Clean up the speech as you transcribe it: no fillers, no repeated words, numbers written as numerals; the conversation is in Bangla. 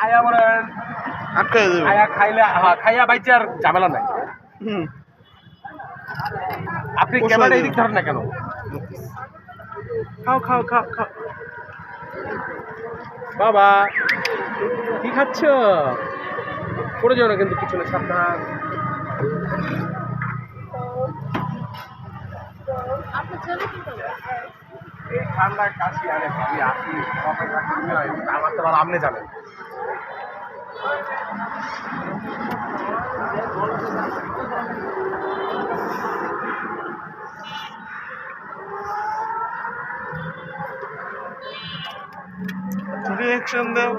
খাইয়া বলেন আটকে দেবে। খাইয়া খাইলে খাইয়া বাইচে আর ঝামেলা নাই। হুম। আপনি ক্যামেরাটা এদিক ধরেন না কেন? খাও খাও খাও খাও। বাবা কি খাচ্ছ? পড়ে যাও না কিন্তু পিছনে, সাবধান। এই ঠান্ডায় কাশি আরে ভাবি আসি আমার তো ভালো, আপনি জানেন। রিঅ্যাকশন দাও।